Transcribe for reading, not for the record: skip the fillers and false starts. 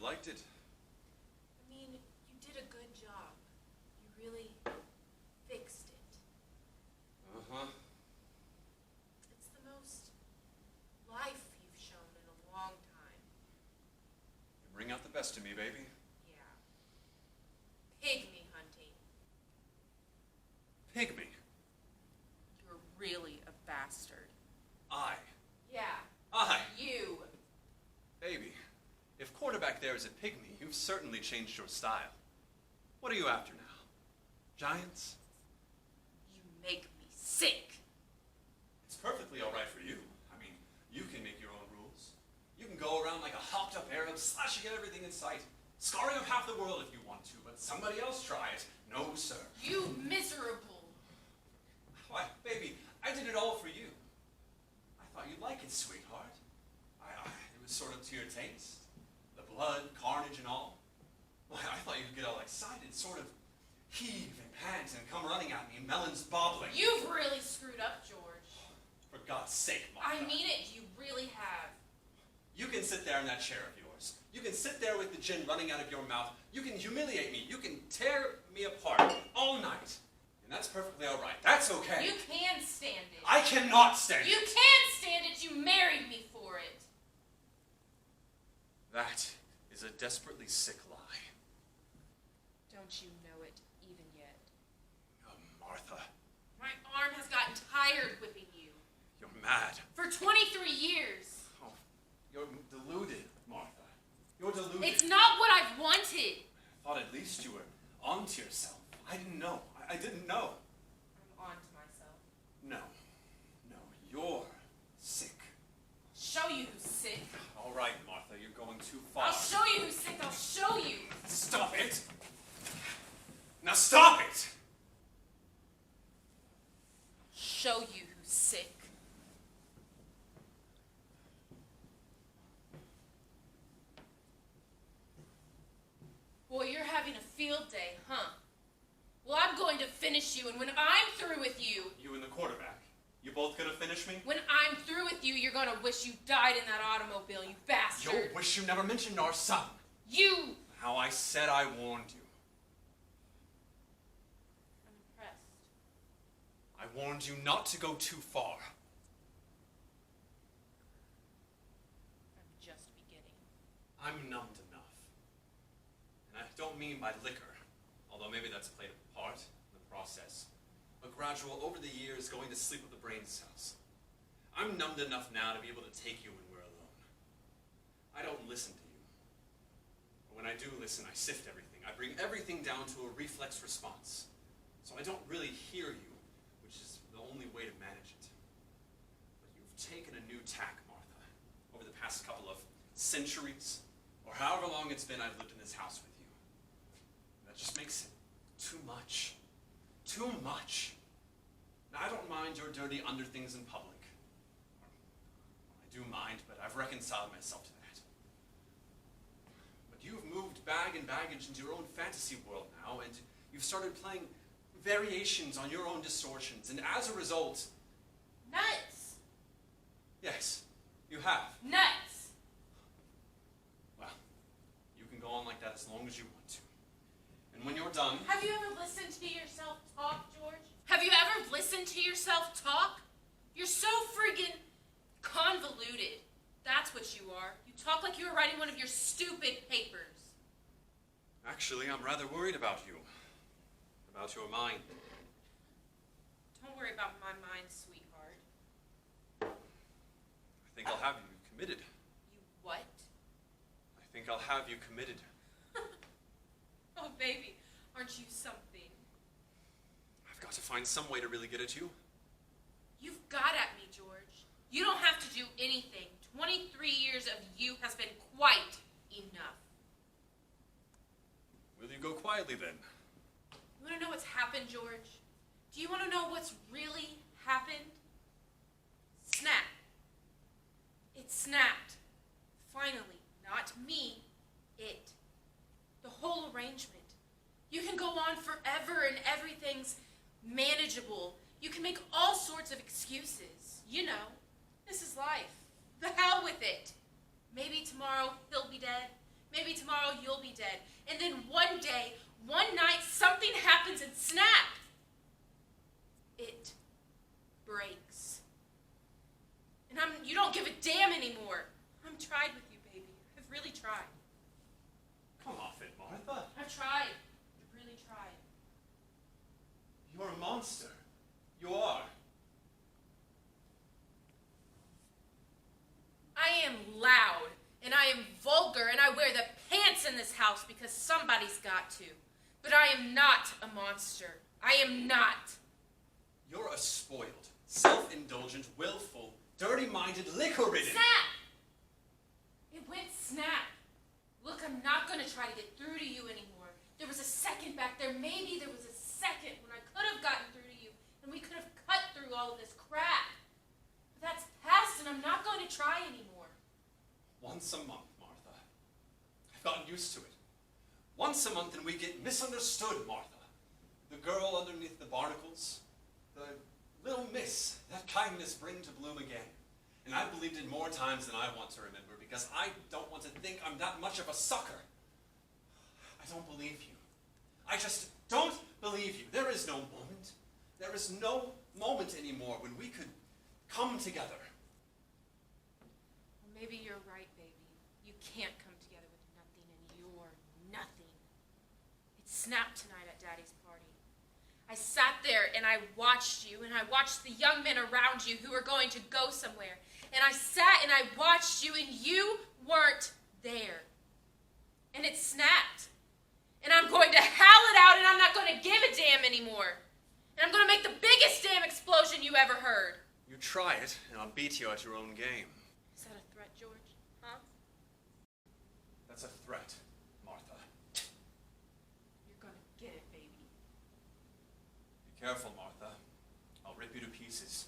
you liked it. I mean, you did a good job. You really fixed it. Uh-huh. It's the most life you've shown in a long time. You bring out the best in me, baby. Yeah. Pygmy hunting. Pygmy. You're really a bastard. I. Yeah. I. You. Baby, if quarterback there is a pygmy, you've certainly changed your style. What are you after now? Giants? You make me sick. It's perfectly all right for you. I mean, you can make your own rules. You can go around like a hopped-up Arab, slashing at everything in sight, scarring up half the world if you want to, but somebody else try it. No, sir. You miserable. Why, baby, I did it all for you. I thought you'd like it, sweetheart. It was sort of to your taste. The blood, carnage, and all. Why, I thought you'd get all excited, sort of heave and pant and come running at me, melons bobbling. You've really screwed up, George. For God's sake, Martha. I mean it, you really have. You can sit there in that chair of yours. You can sit there with the gin running out of your mouth. You can humiliate me. You can tear me apart all night. And that's perfectly all right. That's okay. You can stand it. I cannot stand You it. can stand it. You married me for it. That is a desperately sick lie. Don't you know it even yet? Oh, Martha. My arm has gotten tired whipping you. You're mad. For 23 years. Oh, you're deluded, Martha. You're deluded. It's not what I've wanted. I thought at least you were onto yourself. I didn't know. I didn't know. I'm on to myself. No. No, you're sick. Show you who's sick. All right, Martha, you're going too far. I'll show you who's sick. I'll show you. Stop it! Now stop it! Show you who's sick. Boy, you're having a field day, huh? Well, I'm going to finish you, and when I'm through with you... You and the quarterback. You both gonna finish me? When I'm through with you, you're gonna wish you died in that automobile, you bastard. You'll wish you never mentioned our son. You! How I said I warned you. I'm impressed. I warned you not to go too far. I'm just beginning. I'm numbed enough. And I don't mean by liquor, although maybe that's played a part in the process. A gradual, over the years, going to sleep with the brain cells. I'm numbed enough now to be able to take you when we're alone. I don't listen to you. But when I do listen, I sift everything. I bring everything down to a reflex response. So I don't really hear you, which is the only way to manage it. But you've taken a new tack, Martha, over the past couple of centuries, or however long it's been I've lived in this house with you. That just makes it too much. Too much. Now, I don't mind your dirty underthings in public. I do mind, but I've reconciled myself to that. But you've moved bag and baggage into your own fantasy world now, and you've started playing variations on your own distortions, and as a result... Nuts! Yes, you have. Nuts! Well, you can go on like that as long as you want to. And when you're done... Have you ever listened to yourself talk, George? Have you ever listened to yourself talk? You're so friggin' convoluted. That's what you are. You talk like you were writing one of your stupid papers. Actually, I'm rather worried about you. About your mind. Don't worry about my mind, sweetheart. I think I'll have you committed. You what? I think I'll have you committed. Oh, baby, aren't you something? I've got to find some way to really get at you. You've got at me, George. You don't have to do anything. 23 years of you has been quite enough. Will you go quietly then? You want to know what's happened, George? Do you want to know what's really happened? Snap. It snapped. Finally. Not me. It. The whole arrangement. You can go on forever and everything's manageable. You can make all sorts of excuses. You know, this is life. The hell with it. Maybe tomorrow he'll be dead. Maybe tomorrow you'll be dead. And then one day, one night, something happens and snap! It breaks. And you don't give a damn anymore. I'm tried with you, baby. I've really tried. Come off it, Martha. I've tried. I've really tried. You're a monster. You are. I am loud, and I am vulgar, and I wear the pants in this house because somebody's got to. But I am not a monster. I am not. You're a spoiled, self-indulgent, willful, dirty-minded, liquor-ridden. Snap! It went snap. Look, I'm not going to try to get through to you anymore. There was a second back there. Maybe there was a second when I could have gotten through to you, and we could have cut through all of this crap. But that's past, and I'm not going to try anymore. Once a month, Martha. I've gotten used to it. Once a month and we get misunderstood, Martha. The girl underneath the barnacles, the little miss that kindness bring to bloom again. And I've believed it more times than I want to remember because I don't want to think I'm that much of a sucker. I don't believe you. I just don't believe you. There is no moment. There is no moment anymore when we could come together. Well, maybe you're right, baby. You can't come together with nothing, and you're nothing. It snapped tonight at Daddy's party. I sat there and I watched you, and I watched the young men around you who were going to go somewhere. And I sat and I watched you, and you weren't there. And it snapped. And I'm going to howl it out, and I'm not going to give a damn anymore. And I'm going to make the biggest damn explosion you ever heard. You try it, and I'll beat you at your own game. Is that a threat, George? Huh? That's a threat, Martha. You're going to get it, baby. Be careful, Martha. I'll rip you to pieces.